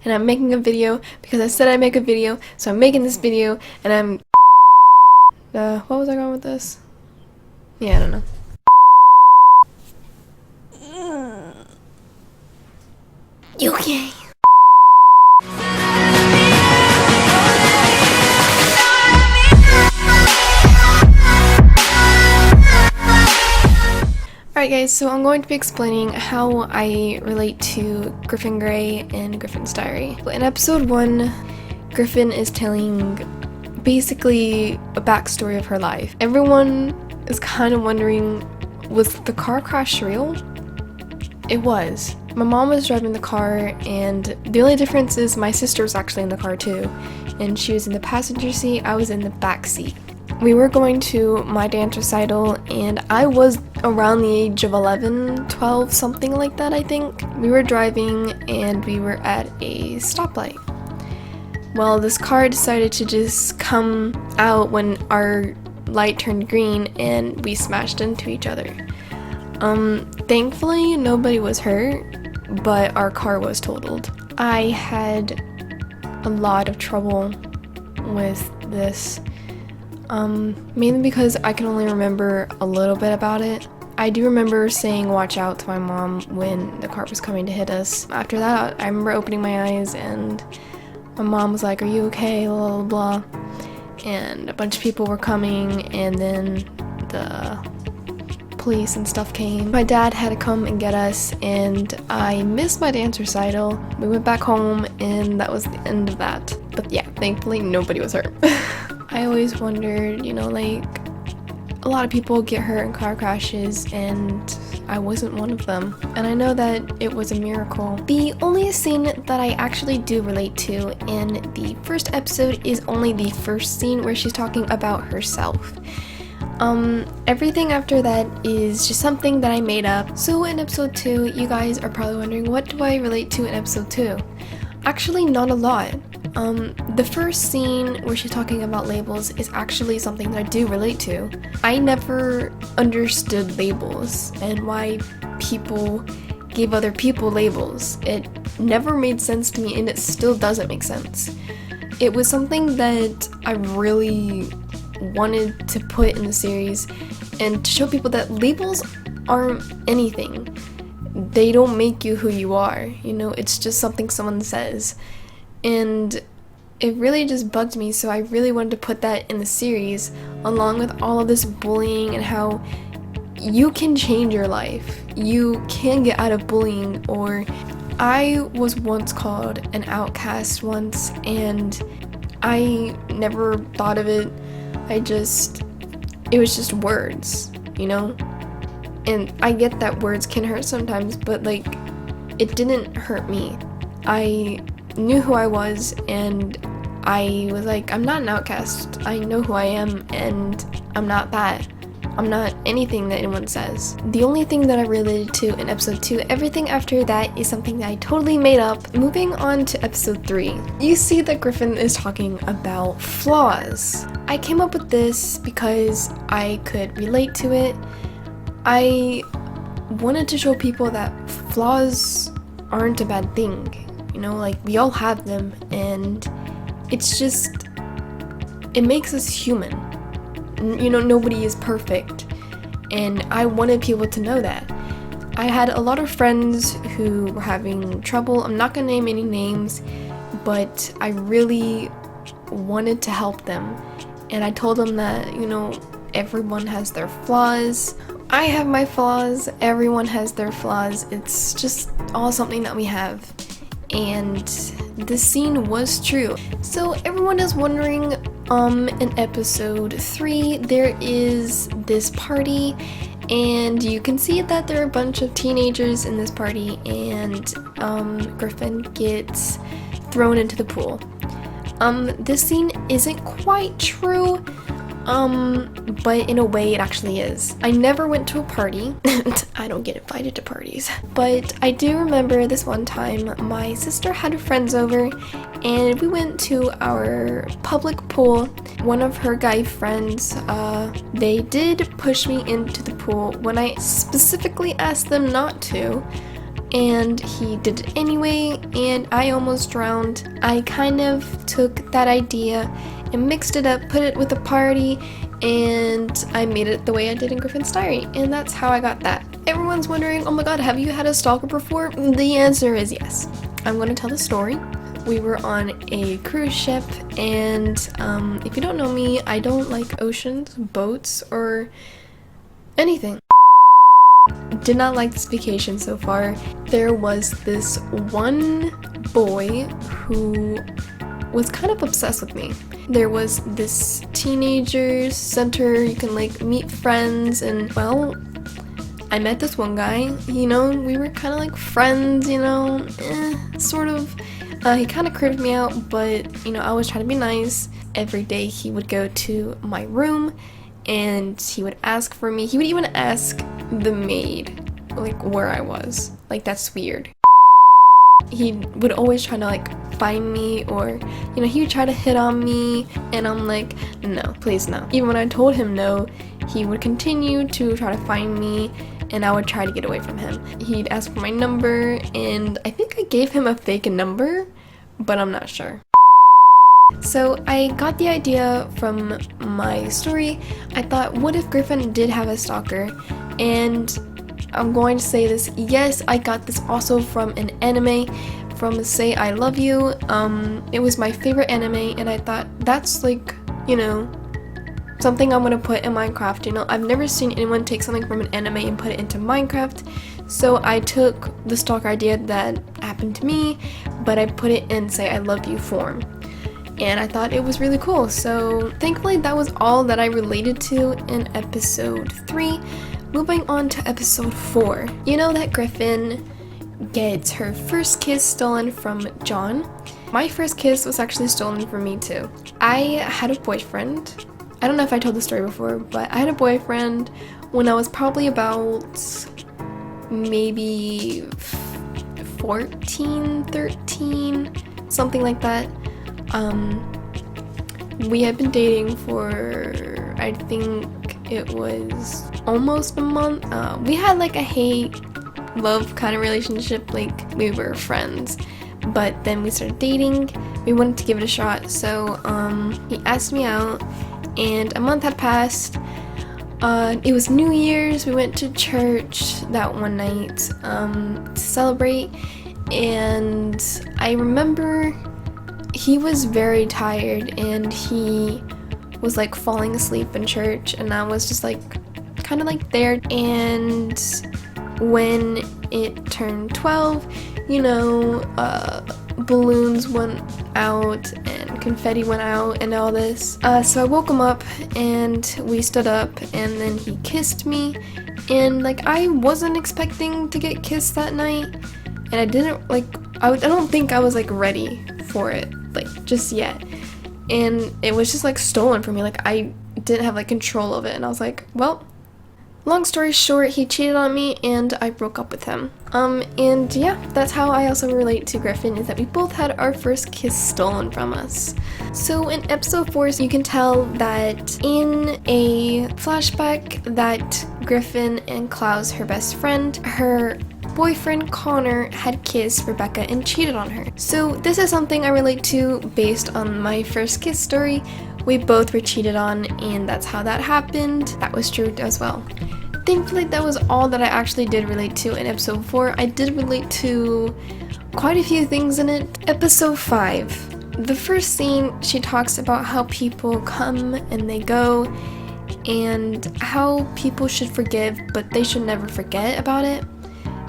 and I'm making a video because I said I'd make a video, so I'm making this video, and I'm what was I going with this? Yeah, I don't know. Okay. Alright guys, so I'm going to be explaining how I relate to Griffin Grey and Griffin's diary. In episode 1, Griffin is telling basically a backstory of her life. Everyone is kind of wondering, was the car crash real? It was. My mom was driving the car, and the only difference is my sister was actually in the car too, and she was in the passenger seat, I was in the back seat. We were going to my dance recital, and I was around the age of 11, 12, something like that, I think. We were driving, and we were at a stoplight. Well, this car decided to just come out when our light turned green, and we smashed into each other. Thankfully, nobody was hurt, but our car was totaled. I had a lot of trouble with this. Mainly because I can only remember a little bit about it. I do remember saying watch out to my mom when the car was coming to hit us. After that, I remember opening my eyes and my mom was like, "Are you okay?" Blah, blah, blah. And a bunch of people were coming, and then the police and stuff came. My dad had to come and get us, and I missed my dance recital. We went back home, and that was the end of that. But yeah, thankfully nobody was hurt. I always wondered, like, a lot of people get hurt in car crashes, and I wasn't one of them. And I know that it was a miracle. The only scene that I actually do relate to in the first episode is only the first scene where she's talking about herself. Everything after that is just something that I made up. So in episode 2, you guys are probably wondering, what do I relate to in episode 2? Actually, not a lot. The first scene where she's talking about labels is actually something that I do relate to. I never understood labels and why people gave other people labels. It never made sense to me, and it still doesn't make sense. It was something that I really wanted to put in the series and to show people that labels aren't anything. They don't make you who you are, it's just something someone says. And it really just bugged me, so I really wanted to put that in the series, along with all of this bullying and how you can change your life. You can get out of bullying. Or I was once called an outcast once, and I never thought of it. It was just words, And I get that words can hurt sometimes, but it didn't hurt me. I knew who I was, and I was like, I'm not an outcast. I know who I am, and I'm not that. I'm not anything that anyone says. The only thing that I related to in episode 2, everything after that is something that I totally made up. Moving on to episode 3, you see that Griffin is talking about flaws. I came up with this because I could relate to it. I wanted to show people that flaws aren't a bad thing. We all have them, and it's just, it makes us human. Nobody is perfect, and I wanted people to know that. I had a lot of friends who were having trouble. I'm not gonna name any names, but I really wanted to help them, and I told them that, everyone has their flaws. I have my flaws, everyone has their flaws. It's just all something that we have. And this scene was true. So everyone is wondering, in episode 3, there is this party, and you can see that there are a bunch of teenagers in this party, and Griffin gets thrown into the pool. This scene isn't quite true, but in a way it actually is. I never went to a party. I don't get invited to parties. But I do remember this one time my sister had friends over, and we went to our public pool. One of her guy friends, they did push me into the pool when I specifically asked them not to. and he did it anyway, and I almost drowned. I kind of took that idea and mixed it up, put it with a party, and I made it the way I did in Griffin's Diary, and that's how I got that. Everyone's wondering, oh my god, have you had a stalker before? The answer is yes. I'm going to tell the story. We were on a cruise ship, and if you don't know me, I don't like oceans, boats, or anything. Did not like this vacation so far. There was this one boy who was kind of obsessed with me. There was this teenager center, you can like meet friends, and well, I met this one guy, you know, we were kind of like friends, you know, sort of. He kind of creeped me out, but you know, I was trying to be nice. Every day he would go to my room and he would ask for me. He would even ask the maid like where I was. Like, that's weird. He would always try to like find me, or you know, he would try to hit on me, and I'm like, no, please no. Even when I told him no, he would continue to try to find me, and I would try to get away from him. He'd ask for my number, and I think I gave him a fake number, but I'm not sure. So I got the idea from my story. I thought, what if Griffin did have a stalker? And I'm going to say this, yes, I got this also from an anime, from Say I Love You. It was my favorite anime, and I thought that's like, you know, something I'm gonna put in Minecraft. You know, I've never seen anyone take something from an anime and put it into Minecraft, so I took the stalker idea that happened to me, but I put it in Say I Love You form, and I thought it was really cool. So thankfully that was all that I related to in episode 3. Moving on to episode 4. You know that Griffin gets her first kiss stolen from John. My first kiss was actually stolen from me too. I had a boyfriend. I don't know if I told the story before, but I had a boyfriend when I was probably about maybe 14, 13, something like that. We had been dating for, I think it was almost a month. We had like a hate-love kind of relationship, like we were friends, but then we started dating. We wanted to give it a shot, so he asked me out, and a month had passed. It was New Year's. We went to church that one night to celebrate, and I remember he was very tired, and he was like falling asleep in church, and I was just like kind of like there. And when it turned 12, you know, balloons went out and confetti went out and all this. So I woke him up and we stood up, and then he kissed me, and like I wasn't expecting to get kissed that night, and I didn't like, I don't think I was like ready for it, like just yet. And it was just like stolen from me, like I didn't have like control of it, and I was like, well, long story short, he cheated on me and I broke up with him. And yeah, that's how I also relate to Griffin, is that we both had our first kiss stolen from us. So in episode 4, you can tell that in a flashback that Griffin and Klaus, her best friend, her boyfriend Connor had kissed Rebecca and cheated on her. So this is something I relate to based on my first kiss story. We both were cheated on, and that's how that happened. That was true as well. Thankfully, that was all that I actually did relate to in episode 4. I did relate to quite a few things in it. Episode 5. The first scene, she talks about how people come and they go, and how people should forgive, but they should never forget about it.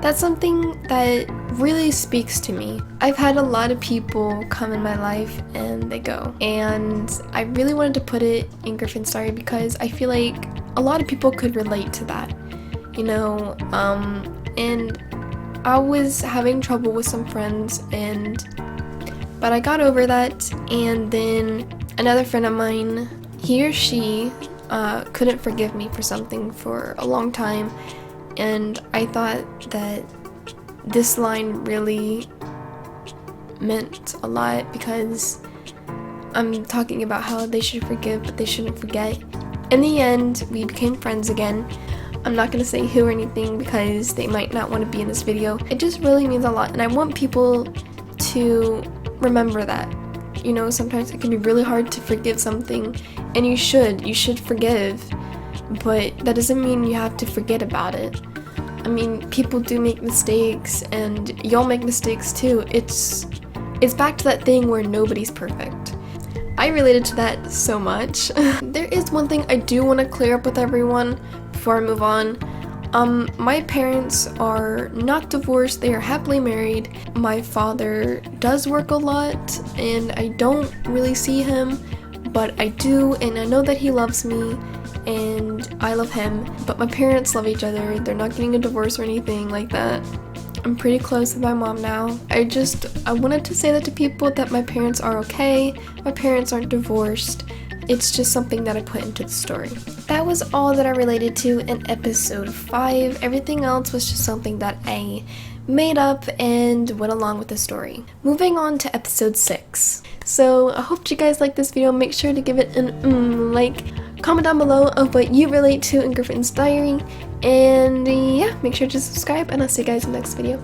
That's something that really speaks to me. I've had a lot of people come in my life and they go, and I really wanted to put it in Griffin's Diary because I feel like a lot of people could relate to that, you know, and I was having trouble with some friends, but I got over that. And then another friend of mine, he or she couldn't forgive me for something for a long time, and I thought that this line really meant a lot, because I'm talking about how they should forgive but they shouldn't forget. In the end, we became friends again, I'm not gonna say who or anything because they might not want to be in this video. It just really means a lot, and I want people to remember that. You know, sometimes it can be really hard to forgive something, and you should forgive, but that doesn't mean you have to forget about it. I mean, people do make mistakes, and y'all make mistakes too. It's back to that thing where nobody's perfect. I related to that so much. There is one thing I do want to clear up with everyone before I move on. My parents are not divorced, they are happily married. My father does work a lot, and I don't really see him, but I do, and I know that he loves me, and I love him. But my parents love each other, they're not getting a divorce or anything like that. I'm pretty close with my mom now. I wanted to say that to people, that my parents are okay, my parents aren't divorced. It's just something that I put into the story. That was all that I related to in episode 5. Everything else was just something that I made up and went along with the story. Moving on to episode 6. So I hope you guys like this video. Make sure to give it an like. Comment down below of what you relate to in Griffin'S diary. And yeah, make sure to subscribe, and I'll see you guys in the next video.